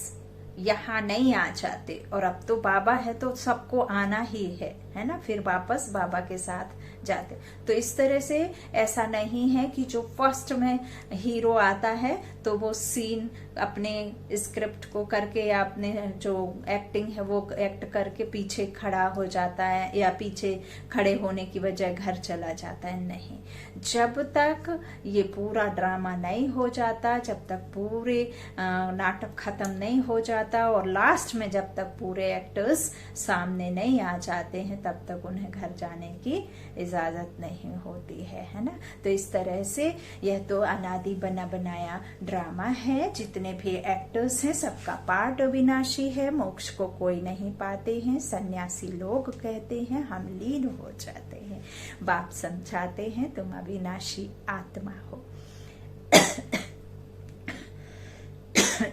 यहाँ नहीं आ जाते, और अब तो बाबा है तो सबको आना ही है ना, फिर वापस बाबा के साथ जाते। तो इस तरह से ऐसा नहीं है कि जो फर्स्ट में हीरो आता है तो वो सीन अपने स्क्रिप्ट को करके या अपने जो एक्टिंग है वो एक्ट करके पीछे खड़ा हो जाता है, या पीछे खड़े होने की बजाय घर चला जाता है। नहीं, जब तक ये पूरा ड्रामा नहीं हो जाता, जब तक पूरे नाटक खत्म नहीं हो जाता, और लास्ट में जब तक पूरे एक्टर्स सामने नहीं आ जाते हैं, तब तक उन्हें घर जाने की इजाजत नहीं होती है ना। तो इस तरह से यह तो अनादि बना बनाया ड्रामा है। जितने भी एक्टर्स हैं सबका पार्ट अविनाशी है। मोक्ष को कोई नहीं पाते हैं। सन्यासी लोग कहते हैं हम लीन हो जाते हैं। बाप समझाते हैं तुम अविनाशी आत्मा हो।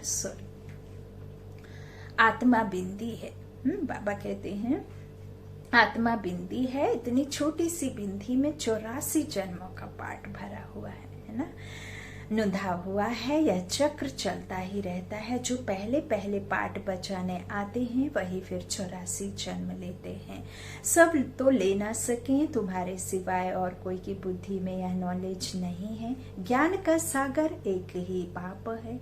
सॉरी, आत्मा बिंदी है। बाबा कहते हैं आत्मा बिंदी है। इतनी छोटी सी बिंदी में 84 जन्मों का पाठ भरा हुआ है ना, नुधा हुआ है। यह चक्र चलता ही रहता है। जो पहले पहले पाठ बचाने आते हैं वही फिर 84 जन्म लेते हैं। सब तो ले ना सके तुम्हारे सिवाय और कोई की बुद्धि में यह नॉलेज नहीं है। ज्ञान का सागर एक ही बाप है।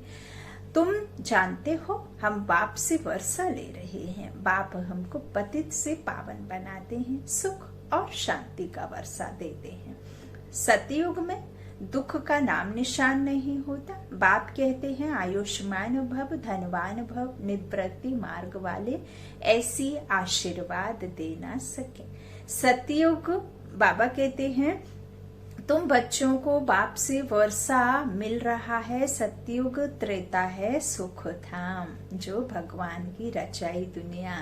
तुम जानते हो हम बाप से वर्षा ले रहे हैं। बाप हमको पतित से पावन बनाते हैं, सुख और शांति का वर्षा देते हैं। सतयुग में दुख का नाम निशान नहीं होता। बाप कहते हैं आयुष्मान भव, धनवान भव, निवृत्ति मार्ग वाले ऐसी आशीर्वाद दे ना सके। सतयुग बाबा कहते हैं तुम बच्चों को बाप से वर्षा मिल रहा है। सतयुग त्रेता है सुख धाम, जो भगवान की रचाई दुनिया।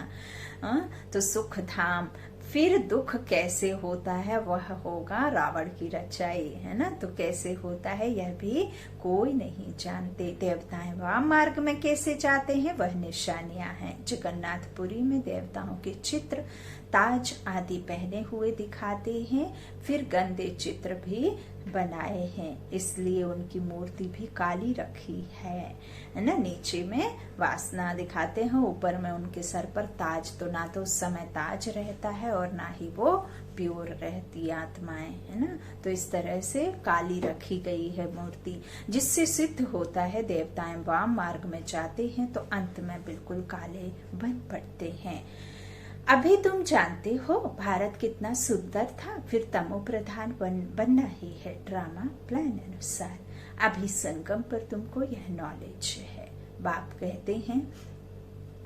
तो सुख धाम। फिर दुख कैसे होता है वह होगा रावण की रचाई, है ना। तो कैसे होता है यह भी कोई नहीं जानते। देवताएं वाम मार्ग में कैसे जाते हैं वह निशानियां हैं। जगन्नाथपुरी में देवताओं के चित्र ताज आदि पहने हुए दिखाते हैं। फिर गंदे चित्र भी बनाए हैं, इसलिए उनकी मूर्ति भी काली रखी है ना। नीचे में वासना दिखाते हैं, ऊपर में उनके सर पर ताज। तो ना तो उस समय ताज रहता है और ना ही वो प्योर रहती आत्माएं, है ना। तो इस तरह से काली रखी गई है मूर्ति, जिससे सिद्ध होता है देवताएं वाम मार्ग में जाते हैं तो अंत में बिल्कुल काले बन पड़ते हैं। अभी तुम जानते हो भारत कितना सुंदर था, फिर तमो प्रधान बनना ही है ड्रामा प्लान अनुसार। अभी संगम पर तुमको यह नॉलेज है। बाप कहते हैं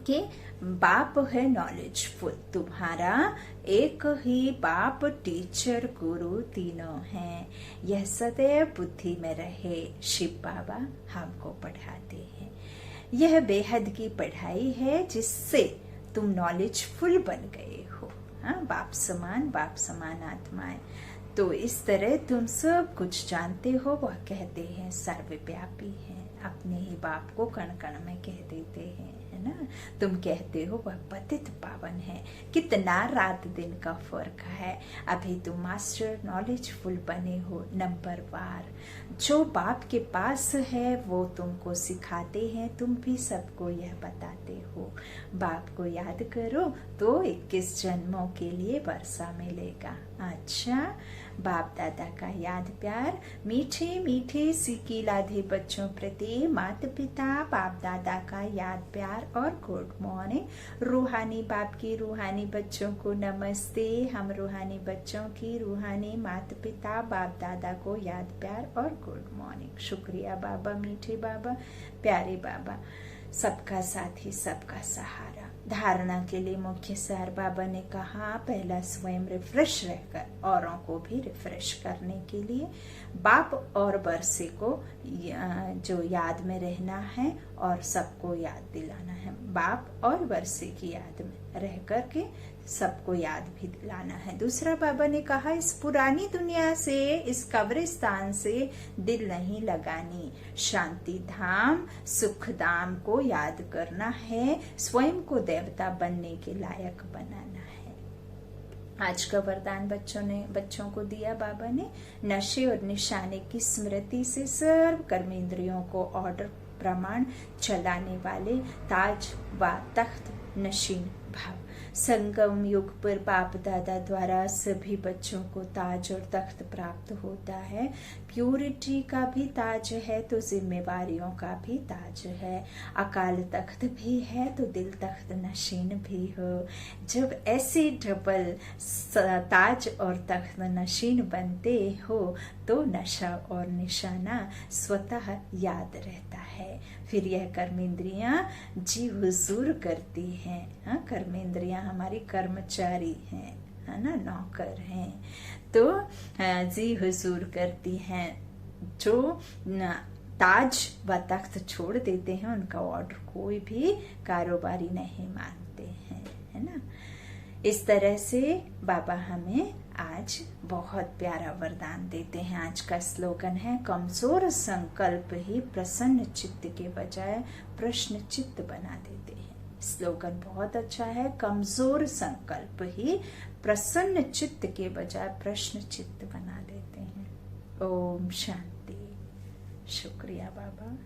कि बाप है नॉलेजफुल। तुम्हारा एक ही बाप टीचर गुरु तीनों हैं। यह सदैव बुद्धि में रहे। शिव बाबा हमको पढ़ाते हैं। यह बेहद की पढ़ाई है जिससे तुम नॉलेजफुल बन गए हो। हाँ, बाप समान आत्माएं। तो इस तरह तुम सब कुछ जानते हो। वह कहते हैं सर्वव्यापी हैं। अपने ही बाप को कण कण में कह देते हैं, है ना। तुम कहते हो वह पतित पावन है। कितना रात दिन का फर्क है। अभी तुम मास्टर नॉलेजफुल बने हो नंबर वार। जो बाप के पास है वो तुमको सिखाते हैं। तुम भी सबको यह बताते हो। बाप को याद करो तो 21 जन्मों के लिए वर्षा मिलेगा। अच्छा, बाप दादा का याद प्यार मीठे मीठे सीखी लाधे बच्चों प्रति माता पिता बाप दादा का याद प्यार और गुड मॉर्निंग। रूहानी बाप की रूहानी बच्चों को नमस्ते। हम रूहानी बच्चों की रूहानी माता पिता बाप दादा को याद प्यार और गुड मॉर्निंग। शुक्रिया बाबा, मीठे बाबा, प्यारे बाबा, सबका साथी सबका सहारा। धारणा के लिए मुख्य सार बाबा ने कहा, पहला स्वयं रिफ्रेश रहकर औरों को भी रिफ्रेश करने के लिए बाप और बरसे को जो याद में रहना है और सबको याद दिलाना है। बाप और बरसे की याद में रह करके सबको याद भी दिलाना है। दूसरा बाबा ने कहा, इस पुरानी दुनिया से, इस कब्रिस्तान से दिल नहीं लगानी। शांति धाम सुख धाम को याद करना है। स्वयं को देवता बनने के लायक बनाना है। आज का वरदान बच्चों को दिया बाबा ने। नशे और निशाने की स्मृति से सर्व कर्मेंद्रियों को ऑर्डर प्रमाण चलाने वाले ताज व तख्त नशीन भाव। संगम युग पर बाप दादा द्वारा सभी बच्चों को ताज और तख्त प्राप्त होता है। प्यूरिटी का भी ताज है तो जिम्मेवारियों का भी ताज है। अकाल तख्त भी है तो दिल तख्त नशीन भी हो। जब ऐसे डबल ताज और तख्त नशीन बनते हो तो नशा और निशाना स्वतः याद रहता है। फिर यह कर्मेंद्रियां जी हुजूर करती हैं। हाँ, कर्मेंद्रियां हमारी कर्मचारी हैं। है ना, नौकर हैं। तो जी हुजूर करती हैं, जो ताज व तख्त छोड़ देते हैं उनका ऑर्डर कोई भी कारोबारी नहीं मानते हैं, है ना। इस तरह से बाबा हमें आज बहुत प्यारा वरदान देते हैं। आज का स्लोगन है, कमजोर संकल्प ही प्रसन्न चित्त के बजाय प्रश्न चित्त बना देते हैं। स्लोगन बहुत अच्छा है, कमजोर संकल्प ही प्रसन्न चित्त के बजाय प्रश्न चित्त बना देते हैं। ओम शांति। शुक्रिया बाबा।